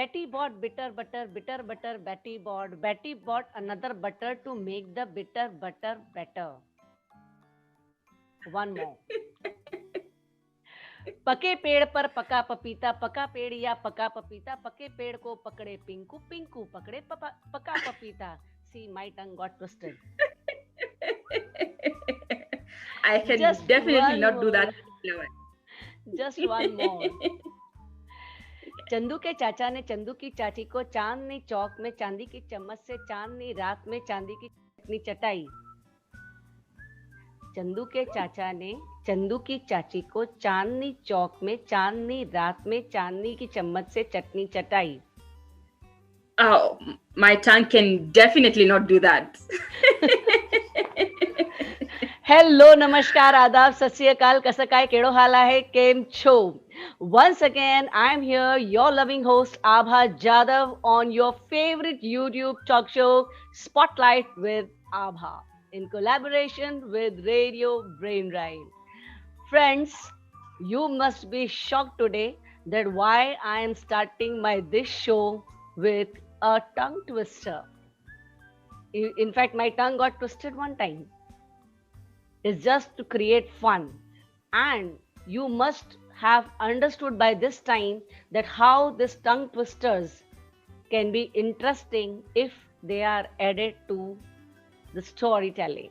Betty bought bitter butter, Betty bought another butter to make the bitter butter better. One more. पके पेड़ पर पका पेड़ या पका पपीता, पके पेड़ को पकड़े पिंकू, पिंकू पकड़े पका पपीता. See, my tongue got twisted. I can Just definitely one not do that. more. Just one more. Chandu के चाचा ने चंदू की चाची को चांदनी चौक में चांदी की चम्मच से चांदनी रात में चांदी की चटनी चटाई. चंदू के चाचा ने चंदू की चाची को चांदनी चौक में चांदनी रात में चांदनी की चम्मच से चटनी चटाई. Oh, my tongue can definitely not do that. Hello नमस्कार आदाब सत श्री अकाल कसं काय केड़ो हाल आहे केम छो. Once again, I'm here, your loving host Abha Jadhav on your favorite YouTube talk show Spotlight with Abha in collaboration with Radio Brainride. Friends, you must be shocked today that why I am starting this show with a tongue twister. In fact, my tongue got twisted one time. It's just to create fun. And you must have understood by this time that how these tongue twisters can be interesting if they are added to the storytelling.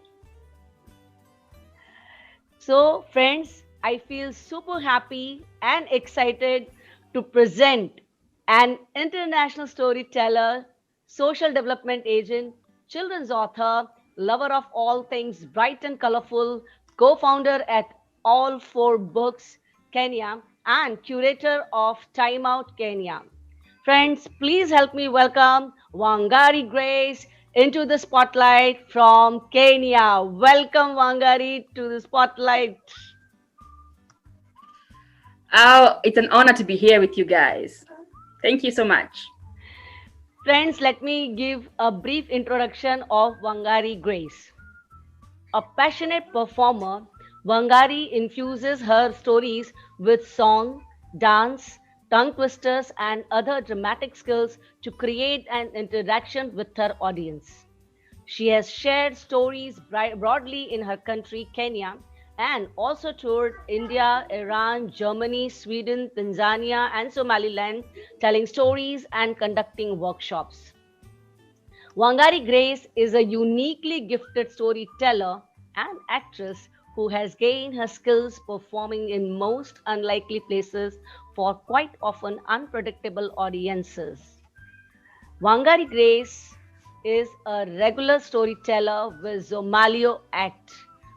So friends, I feel super happy and excited to present an international storyteller, social development agent, children's author, lover of all things bright and colorful, co-founder at All Four Books, Kenya, and curator of Time Out Kenya. Friends, please help me welcome Wangari Grace into the spotlight from Kenya. Welcome, Wangari, to the spotlight. Oh, it's an honor to be here with you guys. Thank you so much. Friends, let me give a brief introduction of Wangari Grace. A passionate performer, Wangari infuses her stories with song, dance, tongue twisters, and other dramatic skills to create an interaction with her audience. She has shared stories broadly in her country, Kenya, and also toured India, Iran, Germany, Sweden, Tanzania, and Somaliland, telling stories and conducting workshops. Wangari Grace is a uniquely gifted storyteller and actress who has gained her skills performing in most unlikely places for quite often unpredictable audiences. Wangari Grace is a regular storyteller with Zomalio Act,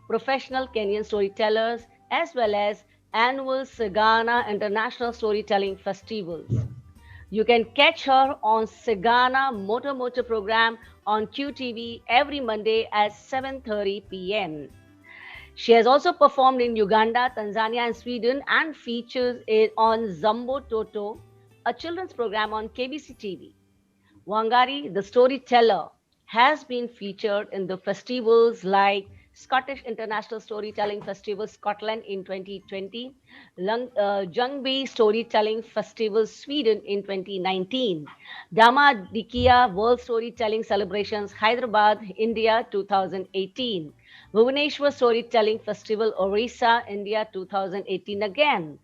professional Kenyan storytellers, as well as annual Sagana International Storytelling Festivals. You can catch her on Sagana Motor program on QTV every Monday at 7:30 p.m. She has also performed in Uganda, Tanzania, and Sweden, and features on Zumbo Toto, a children's program on KBC TV. Wangari, the storyteller, has been featured in the festivals like Scottish International Storytelling Festival Scotland in 2020, Ljungby Storytelling Festival Sweden in 2019, Dama Dikia World Storytelling Celebrations Hyderabad, India 2018, Bhubaneswar Storytelling Festival Orissa, India 2018 again.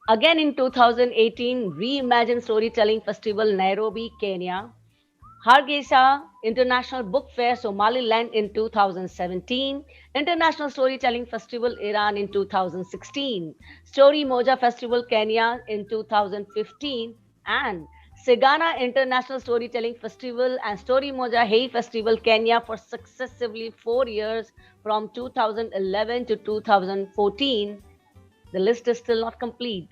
Again in 2018, Reimagine Storytelling Festival Nairobi, Kenya, Hargeisa International Book Fair Somaliland in 2017, International Storytelling Festival Iran in 2016, Story Moja Festival Kenya in 2015, and Sagana International Storytelling Festival and Story Moja Hay Festival Kenya for successively 4 years from 2011 to 2014. The list is still not complete.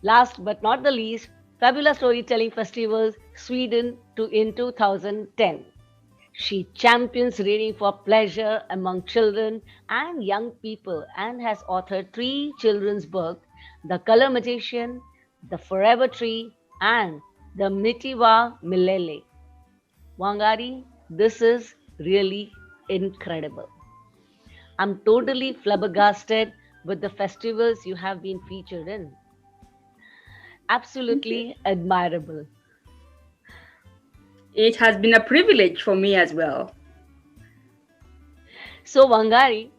Last but not the least, Fabulous Storytelling Festivals, Sweden in 2010. She champions reading for pleasure among children and young people and has authored 3 children's books, The Color Magician, The Forever Tree, and The Mitiwa Milele. Wangari, this is really incredible. I'm totally flabbergasted with the festivals you have been featured in. Absolutely admirable. It has been a privilege for me as well. So, Wangari,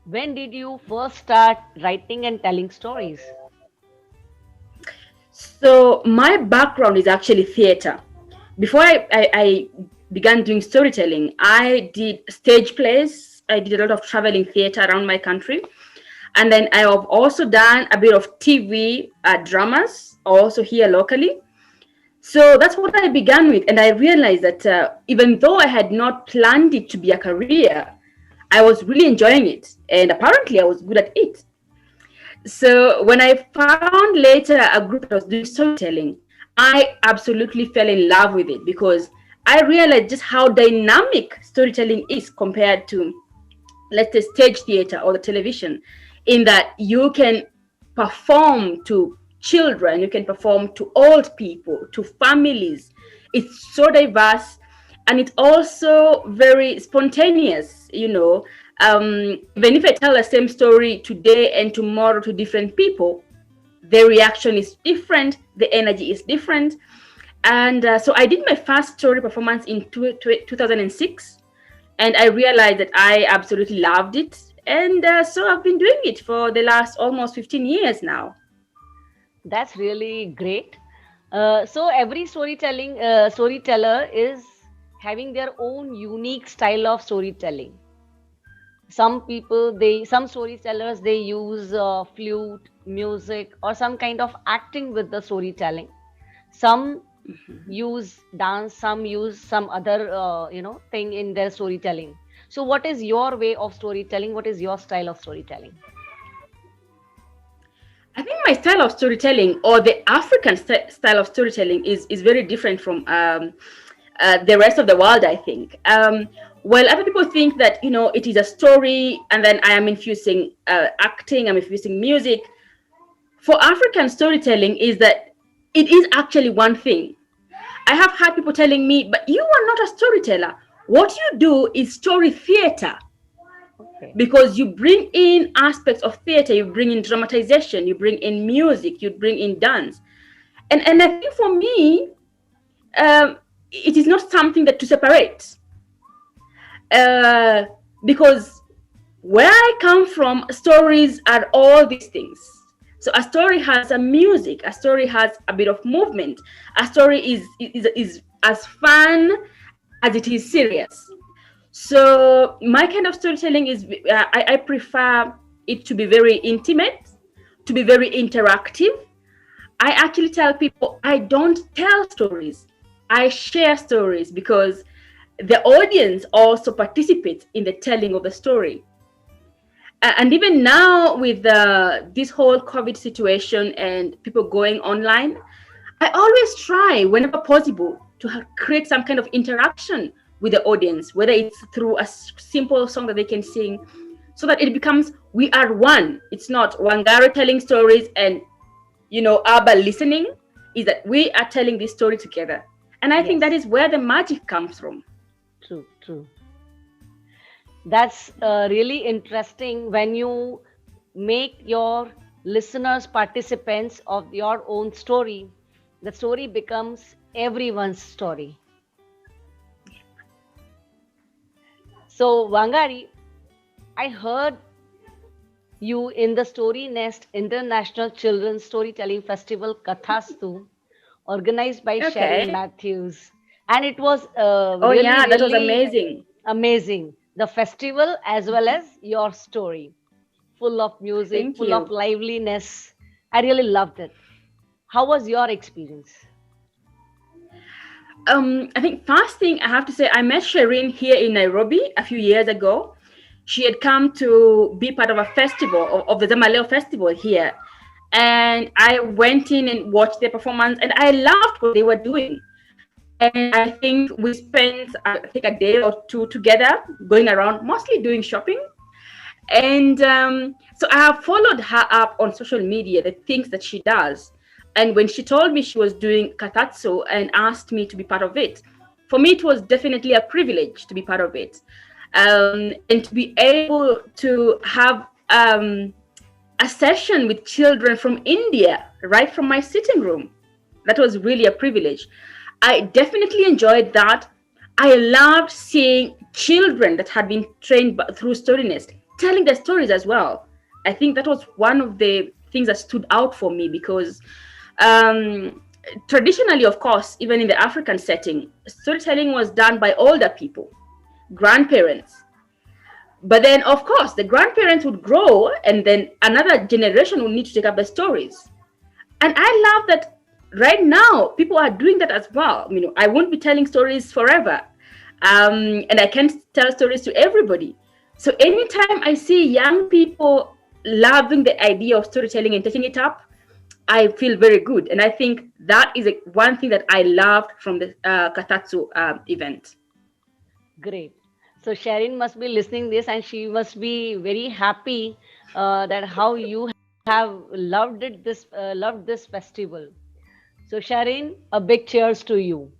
when did you first start writing and telling stories? So my background is actually theater. Before I began doing storytelling, I did stage plays. I did a lot of traveling theater around my country. And then I have also done a bit of TV dramas, also here locally. So that's what I began with. And I realized that even though I had not planned it to be a career, I was really enjoying it. And apparently I was good at it. So when I found later a group that was doing storytelling, I absolutely fell in love with it because I realized just how dynamic storytelling is compared to, let's say, stage theater or the television, in that you can perform to children, you can perform to old people, to families. It's so diverse, and it's also very spontaneous, even if I tell the same story today and tomorrow to different people, the reaction is different, the energy is different. And so I did my first story performance in 2006, and I realized that I absolutely loved it. And so I've been doing it for the last almost 15 years now. That's really great. So every storyteller is having their own unique style of storytelling. Some storytellers, they use flute, music, or some kind of acting with the storytelling. Some use dance, some use some other thing in their storytelling. So what is your way of storytelling? What is your style of storytelling? I think my style of storytelling, or the African style of storytelling, is very different from the rest of the world, I think. Well, other people think that, it is a story and then I am infusing acting, I'm infusing music. For African storytelling is that it is actually one thing. I have had people telling me, but you are not a storyteller. What you do is story theater. Okay. Because you bring in aspects of theater, you bring in dramatization, you bring in music, you bring in dance. And I think for me, it is not something that to separate. Because where I come from, stories are all these things. So a story has a music, a story has a bit of movement, a story is as fun as it is serious. So my kind of storytelling is, I prefer it to be very intimate, to be very interactive. I actually tell people I don't tell stories, I share stories, because the audience also participates in the telling of the story. And even now with this whole COVID situation and people going online, I always try, whenever possible, to create some kind of interaction with the audience, whether it's through a simple song that they can sing, so that it becomes, we are one. It's not Wangari telling stories and, Abha listening. Is that we are telling this story together. And I think that is where the magic comes from. True. That's really interesting when you make your listeners participants of your own story. The story becomes everyone's story. So, Wangari, I heard you in the Story Nest International Children's Storytelling Festival Kathastu, organized by Sharon Matthews. And it was really, that was amazing. Amazing. The festival as well as your story. Full of music, full of liveliness. I really loved it. How was your experience? I think first thing I have to say, I met Shireen here in Nairobi a few years ago. She had come to be part of a festival, of the Zamaleo festival here. And I went in and watched their performance, and I loved what they were doing. And I think we spent, a day or two together going around, mostly doing shopping. And so I have followed her up on social media, the things that she does. And when she told me she was doing Katatsu and asked me to be part of it, for me, it was definitely a privilege to be part of it. And to be able to have a session with children from India, right from my sitting room, that was really a privilege. I definitely enjoyed that. I loved seeing children that had been trained through Storynest telling their stories as well. I think that was one of the things that stood out for me because um, traditionally, of course, even in the African setting, storytelling was done by older people, grandparents. But then, of course, the grandparents would grow and then another generation would need to take up the stories. And I love that right now people are doing that as well. I won't be telling stories forever, and I can't tell stories to everybody. So anytime I see young people loving the idea of storytelling and taking it up, I feel very good. And I think that is one thing that I loved from the Katatsu event. Great. So Sharon must be listening this, and she must be very happy that how you have loved this festival. So Sharon, a big cheers to you.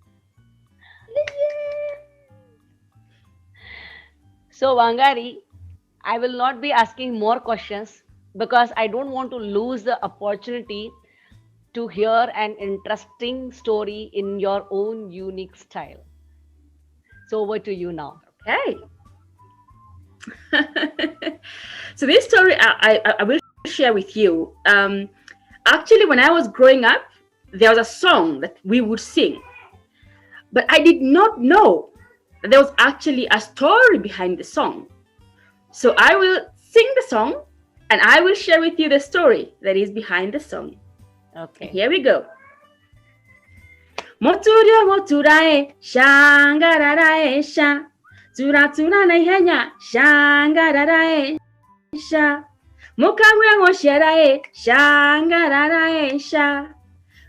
So Wangari, I will not be asking more questions because I don't want to lose the opportunity to hear an interesting story in your own unique style. So over to you now. Okay. So this story I will share with you. Actually, when I was growing up, there was a song that we would sing, but I did not know that there was actually a story behind the song. So I will sing the song and I will share with you the story that is behind the song. Okay. Here we go. Moturia moturae shangararae sha Zuratura na ihenya shangararae sha Mukangwe ngosherae shangararae sha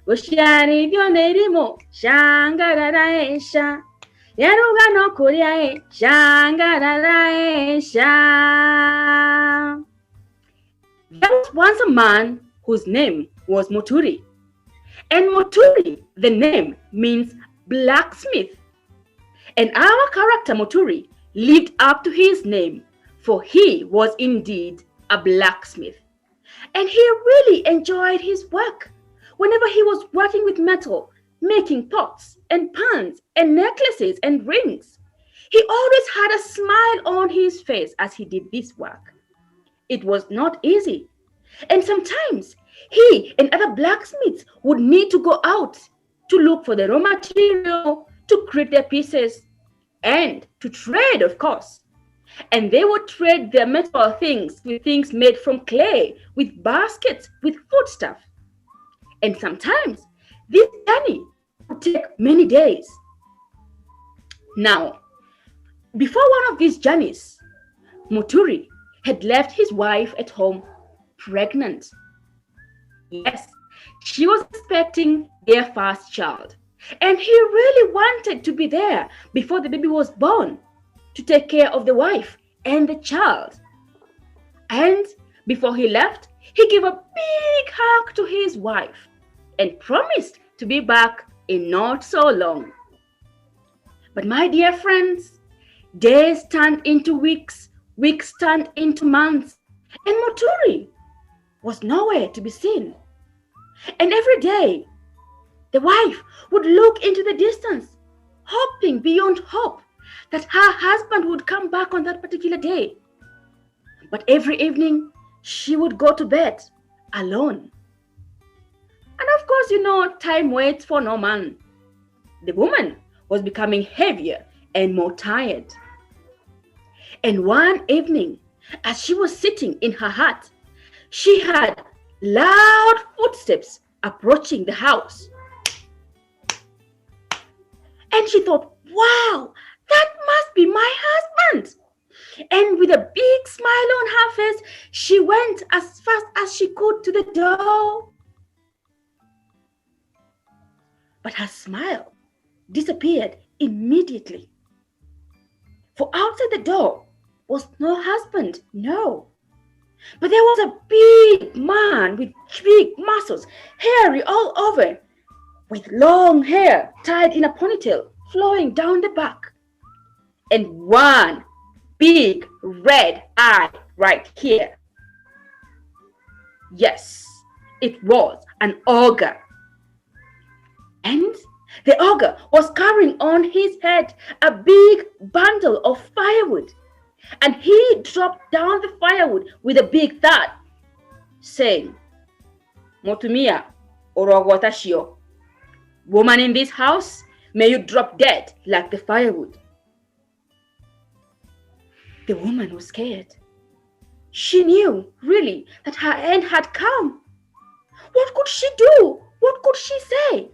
Goshari vyonerimo shangararae sha Yaruga no kuriae shangararae sha. There was once a man whose name was Moturi. And Moturi, the name, means blacksmith. And our character Moturi lived up to his name, for he was indeed a blacksmith. And he really enjoyed his work. Whenever he was working with metal, making pots and pans and necklaces and rings, he always had a smile on his face as he did this work. It was not easy. And sometimes he and other blacksmiths would need to go out to look for the raw material, to create their pieces, and to trade, of course. And they would trade their metal things with things made from clay, with baskets, with foodstuff. And sometimes this journey would take many days. Now, before one of these journeys, Muturi had left his wife at home pregnant. Yes, she was expecting their first child. And he really wanted to be there before the baby was born to take care of the wife and the child. And before he left, he gave a big hug to his wife and promised to be back in not so long. But my dear friends, days turned into weeks, weeks turned into months, and Muturi was nowhere to be seen. And every day, the wife would look into the distance, hoping beyond hope that her husband would come back on that particular day. But every evening, she would go to bed alone. And of course, time waits for no man. The woman was becoming heavier and more tired. And one evening, as she was sitting in her hut, she heard loud footsteps approaching the house. And she thought, wow, that must be my husband. And with a big smile on her face, she went as fast as she could to the door. But her smile disappeared immediately. For outside the door was no husband, no. But there was a big man with big muscles, hairy all over, with long hair tied in a ponytail flowing down the back, and one big red eye right here. Yes, it was an ogre. And The ogre was carrying on his head a big bundle of firewood, and he dropped down the firewood with a big thud, saying, Motumia orogwatashio, woman in this house, may you drop dead like the firewood. The woman was scared. She knew, really, that her end had come. What could she do? What could she say?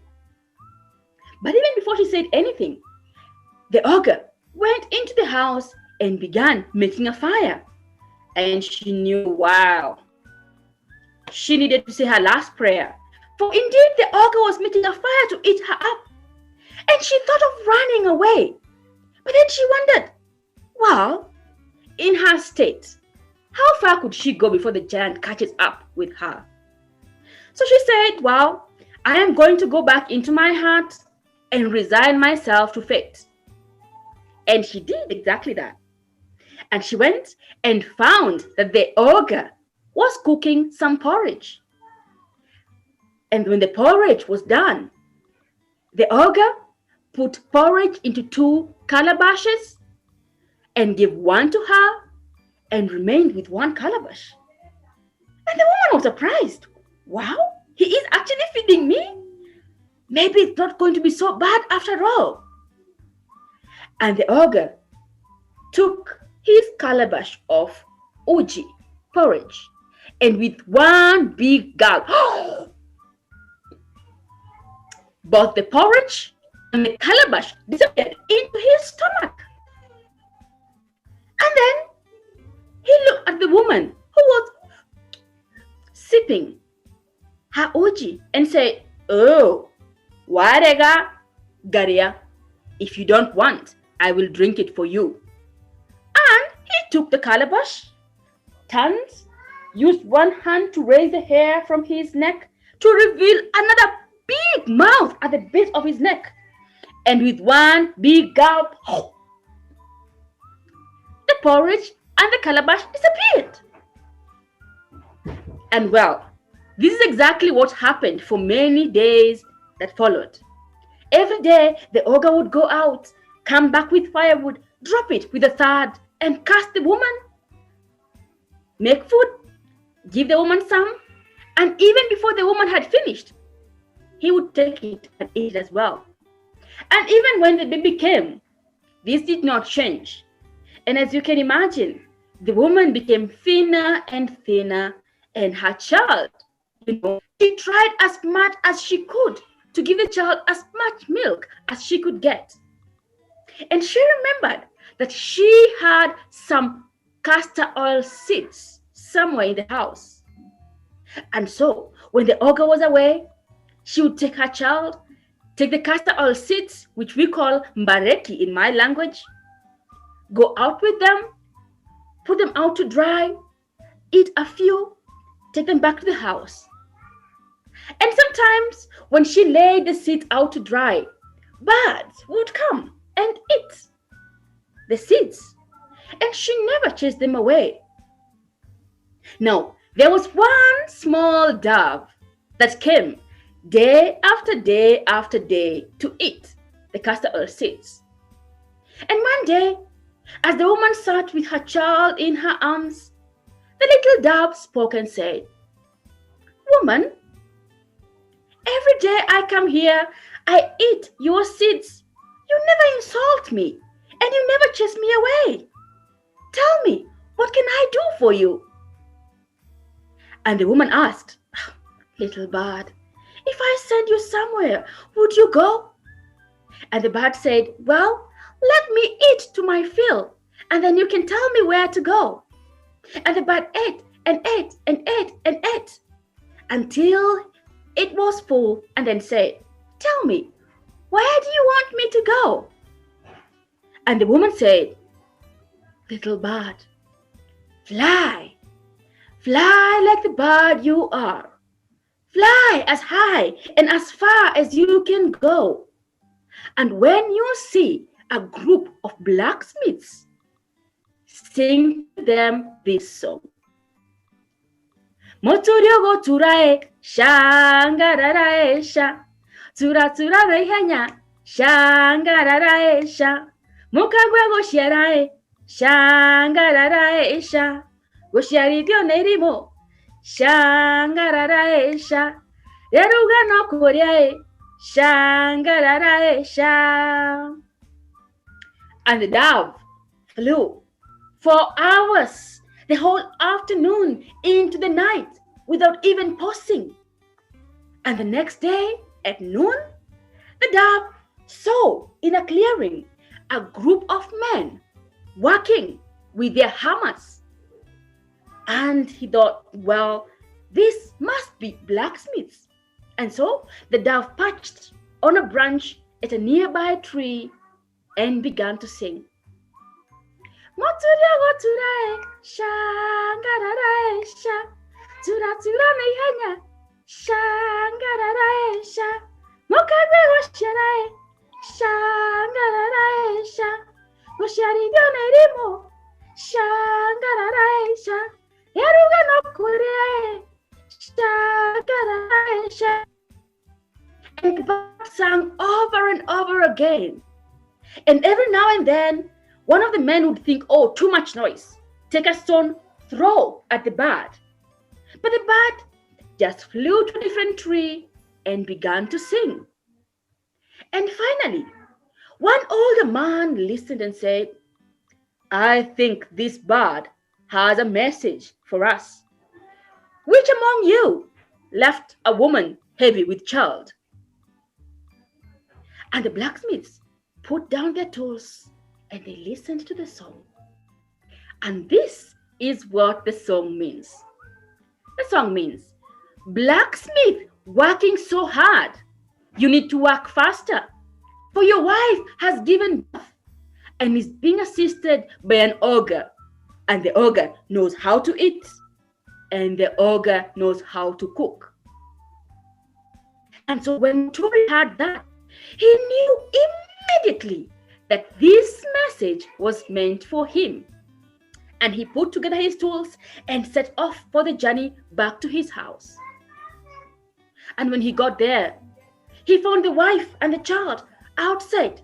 But even before she said anything, the ogre went into the house and began making a fire. And she knew, wow, she needed to say her last prayer. For indeed, the ogre was making a fire to eat her up. And she thought of running away. But then she wondered, well, in her state, how far could she go before the giant catches up with her? So she said, well, I am going to go back into my hut and resign myself to fate. And she did exactly that. And she went and found that the ogre was cooking some porridge. And when the porridge was done, the ogre put porridge into 2 calabashes and gave one to her and remained with 1 calabash. And the woman was surprised. Wow, he is actually feeding me? Maybe it's not going to be so bad after all. And the ogre took his calabash of uji, porridge, and with one big gulp, both the porridge and the calabash disappeared into his stomach. And then he looked at the woman who was sipping her uji and said, oh, warega garia, if you don't want, I will drink it for you. And he took the calabash, turned, used one hand to raise the hair from his neck to reveal another big mouth at the base of his neck. And with one big gulp, the porridge and the calabash disappeared. And well, this is exactly what happened for many days that followed. Every day, the ogre would go out, come back with firewood, drop it with a thud, and cast the woman. Make food, give the woman some, and even before the woman had finished, he would take it and eat it as well. And even when the baby came, this did not change. And as you can imagine, the woman became thinner and thinner, and her child, she tried as much as she could to give the child as much milk as she could get. And she remembered that she had some castor oil seeds somewhere in the house. And so when the ogre was away, she would take her child, take the castor oil seeds, which we call mbareki in my language, go out with them, put them out to dry, eat a few, take them back to the house. And sometimes when she laid the seeds out to dry, birds would come and eat the seeds, and she never chased them away. Now, there was one small dove that came day after day after day to eat the castor oil seeds. And one day, as the woman sat with her child in her arms, the little dove spoke and said, "Woman, every day I come here, I eat your seeds. You never insult me, and you never chase me away. Tell me, what can I do for you?" And the woman asked, "Little bird, if I send you somewhere, would you go?" And the bird said, "Well, let me eat to my fill, and then you can tell me where to go." And the bird ate and ate and ate and ate until it was full, and then said, "Tell me, where do you want me to go?" And the woman said, "Little bird, fly, fly like the bird you are. Fly as high and as far as you can go. And when you see a group of blacksmiths, sing to them this song. Moturiogo turae, shangararae sha, tura tura reihanya, shangararae sha. Mukagwa goshiarae, shangararae sha. Goshiaribio nerimo, shangararae sha. Yaruga no koreae, shangararae sha. And the dove flew for hours, the whole afternoon into the night, without even pausing. And the next day at noon, the dove saw in a clearing a group of men working with their hammers. And he thought, well, this must be blacksmiths. And so the dove perched on a branch at a nearby tree and began to sing. Moturia goturae, shangararae sha, tura tura mehanya, shangararae sha, mokagwe gosharae, shangararae sha, gosharibio nerimo, shangararae sha, yaruga no koreae, shangararae sha. And the bird sang over and over again. And every now and then, one of the men would think, oh, too much noise. Take a stone, throw at the bird. But the bird just flew to a different tree and began to sing. And finally, one older man listened and said, I think this bird has a message for us. Which among you left a woman heavy with child? And the blacksmiths put down their tools and they listened to the song. And this is what the song means. The song means, blacksmith working so hard, you need to work faster. For your wife has given birth and is being assisted by an ogre. And the ogre knows how to eat. And the ogre knows how to cook. And so when Tori heard that, he knew immediately that this message was meant for him. And he put together his tools and set off for the journey back to his house. And when he got there, he found the wife and the child outside,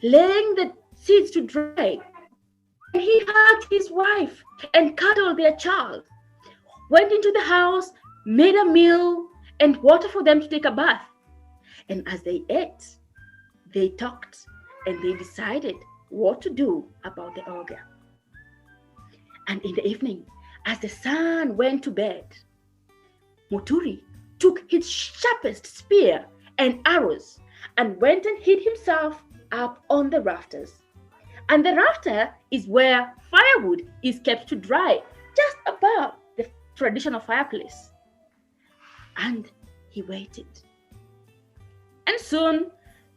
laying the seeds to dry. And he hugged his wife and cuddled their child, went into the house, made a meal and water for them to take a bath. And as they ate, they talked and they decided what to do about the ogre. And in the evening, as the sun went to bed, Muturi took his sharpest spear and arrows and went and hid himself up on the rafters. And the rafter is where firewood is kept to dry, just above the traditional fireplace. And he waited. And soon,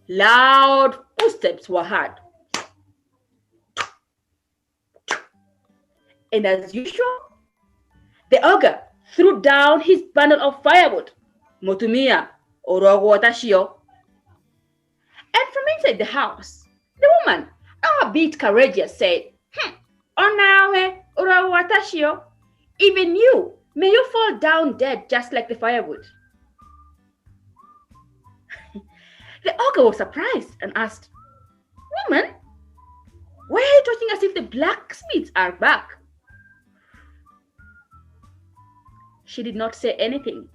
loud footsteps were heard. And as usual, the ogre threw down his bundle of firewood. Motumia, orogo watashio. And from inside the house, the woman, a bit courageous, said, Onawe, orogo watashio. Even you, may you fall down dead just like the firewood. The ogre was surprised and asked, Woman, why are you talking as if the blacksmiths are back? She did not say anything.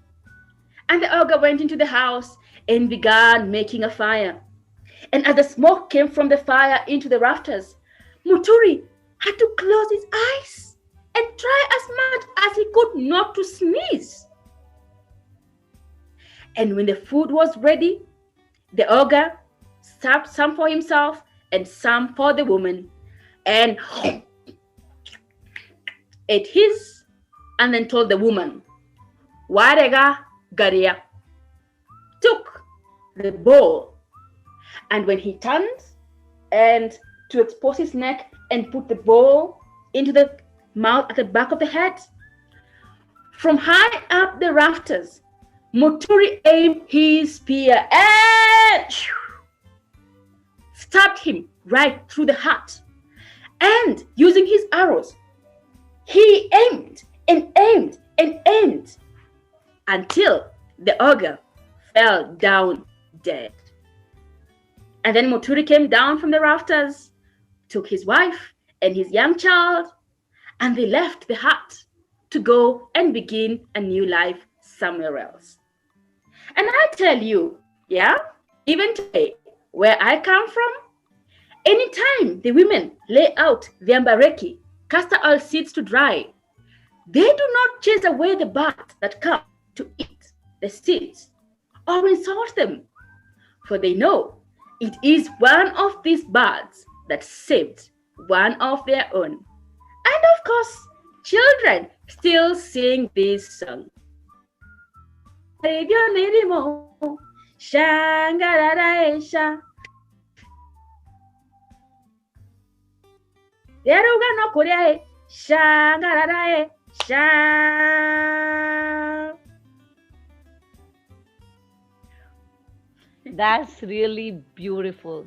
And the ogre went into the house and began making a fire. And as the smoke came from the fire into the rafters, Muturi had to close his eyes and try as much as he could not to sneeze. And when the food was ready, the ogre served some for himself and some for the woman, and ate his, and then told the woman, Warega Garia, took the bowl, and when he turned and to expose his neck and put the bowl into the mouth at the back of the head, from high up the rafters, Muturi aimed his spear and stabbed him right through the heart. And using his arrows, he aimed and aimed and aimed until the ogre fell down dead. And then Muturi came down from the rafters, took his wife and his young child, and they left the hut to go and begin a new life somewhere else. And I tell you, yeah, even today, where I come from, anytime the women lay out their mbareki, castor oil seeds to dry, they do not chase away the birds that come to eat the seeds or insult them, for they know it is one of these birds that saved one of their own. And of course, children still sing this song. That's really beautiful.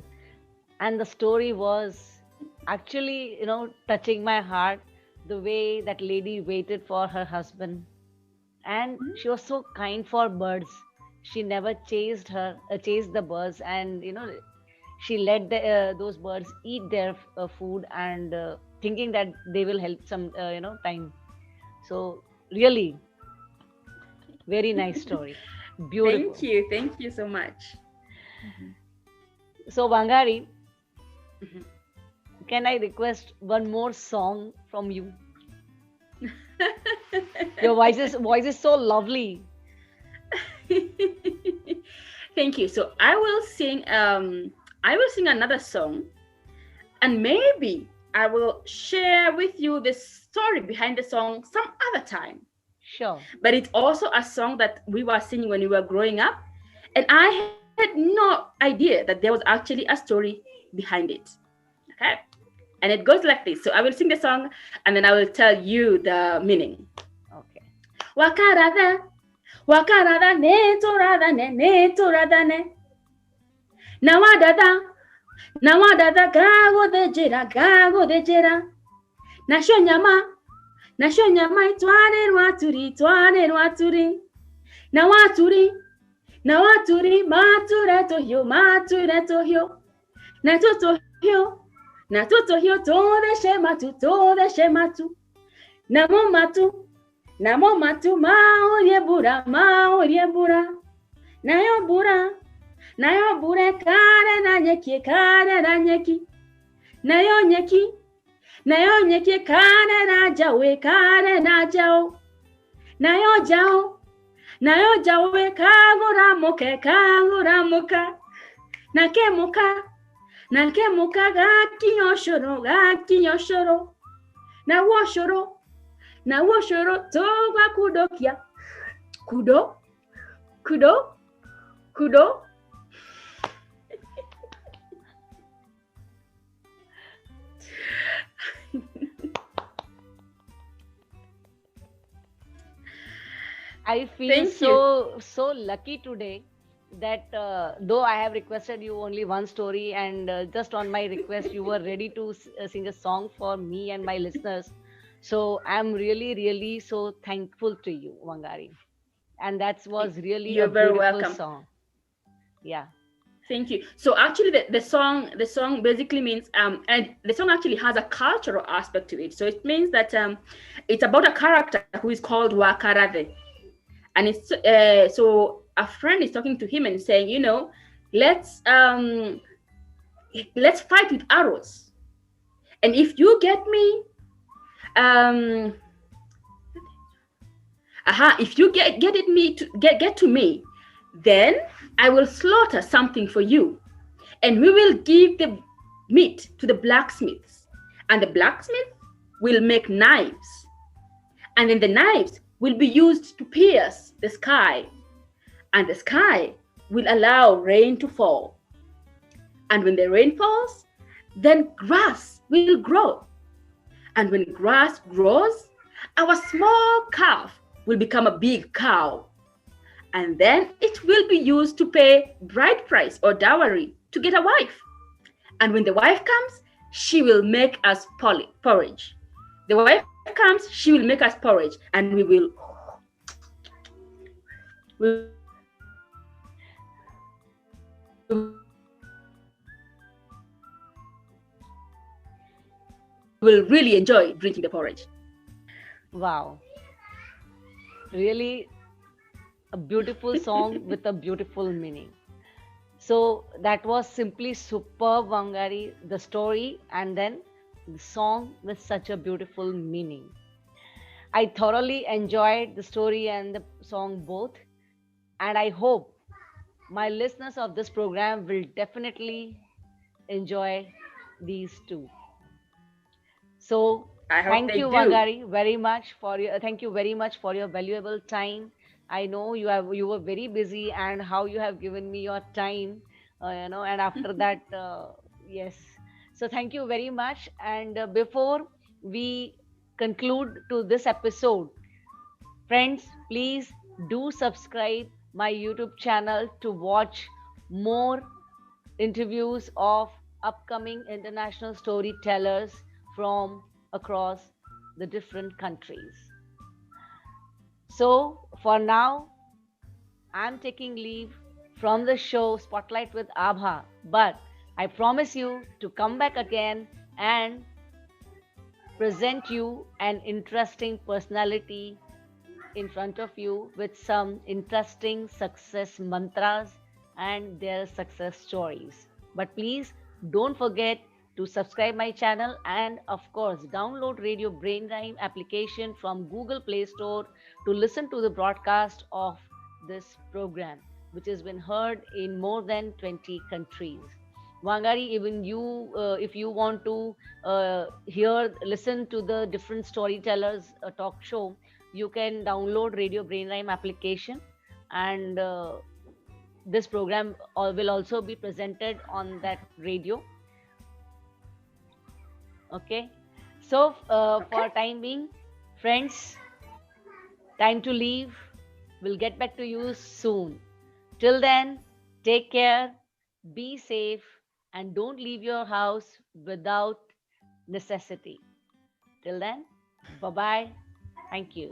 And the story was actually, touching my heart, the way that lady waited for her husband. And she was so kind for birds. She never chased the birds, and she let those birds eat their food, and thinking that they will help some time. So really, very nice story, beautiful. Thank you so much. So Wangari, Mhm. can I request one more song from you? Your voice is so lovely. Thank you. So I will sing another song, and maybe I will share with you the story behind the song some other time. Sure. But it's also a song that we were singing when we were growing up, and I had no idea that there was actually a story behind it. Okay? And it goes like this. So I will sing the song, and then I will tell you the meaning. Okay. Wakarada, wakarada ne torada ne torada ne. Nawadada gago de jera. Nashonyama itwane nwaturi. Nawaturi matura tohyo. Natuto hyo tode shematu. Namo matu maorie bura. Nayo bure kare na nyeki. Nayo nyeki kare na jao. Nayo jawe kagura moka. Nakemuka gaki yoshoro. Na woshoro toga kudokia. Kudo. I feel Thank you. so lucky today that though I have requested you only one story, and just on my request you were ready to sing a song for me and my listeners. So I'm really so thankful to you, Wangari, and that was really a You're very beautiful welcome. song. Yeah. Thank you. So actually the song basically means and the song actually has a cultural aspect to it. So it means that it's about a character who is called Wakarade. And it's so a friend is talking to him and saying, let's fight with arrows. And if you get me if you get to me, then I will slaughter something for you, and we will give the meat to the blacksmiths, and the blacksmith will make knives, and then the knives will be used to pierce the sky, and the sky will allow rain to fall. And when the rain falls, then grass will grow. And when grass grows, our small calf will become a big cow. And then it will be used to pay bride price or dowry to get a wife. And when the wife comes, she will make us porridge. The wife comes, she will make us porridge, and we will will really enjoy drinking the porridge. Wow. Really a beautiful song with a beautiful meaning. So that was simply superb, Wangari, the story and then the song with such a beautiful meaning. I thoroughly enjoyed the story and the song both, and I hope my listeners of this program will definitely enjoy these two. So I hope thank they you, do. Wangari, very much for your thank you very much for your valuable time. I know you were very busy, and how you have given me your time, and after that, yes. So thank you very much. And before we conclude to this episode, friends, please do subscribe my YouTube channel to watch more interviews of upcoming international storytellers from across the different countries. So, for now, I'm taking leave from the show Spotlight with Abha, but I promise you to come back again and present you an interesting personality in front of you with some interesting success mantras and their success stories. But please don't forget to subscribe my channel and of course download Radio Brain Rhyme application from Google Play Store to listen to the broadcast of this program which has been heard in more than 20 countries. Wangari, even you, if you want to listen to the different storytellers talk show, you can download Radio Brain Rhyme application, and this program will also be presented on that radio. Okay, so Okay. for time being, friends, time to leave. We'll get back to you soon. Till then, take care, be safe, and don't leave your house without necessity. Till then, bye bye. Thank you.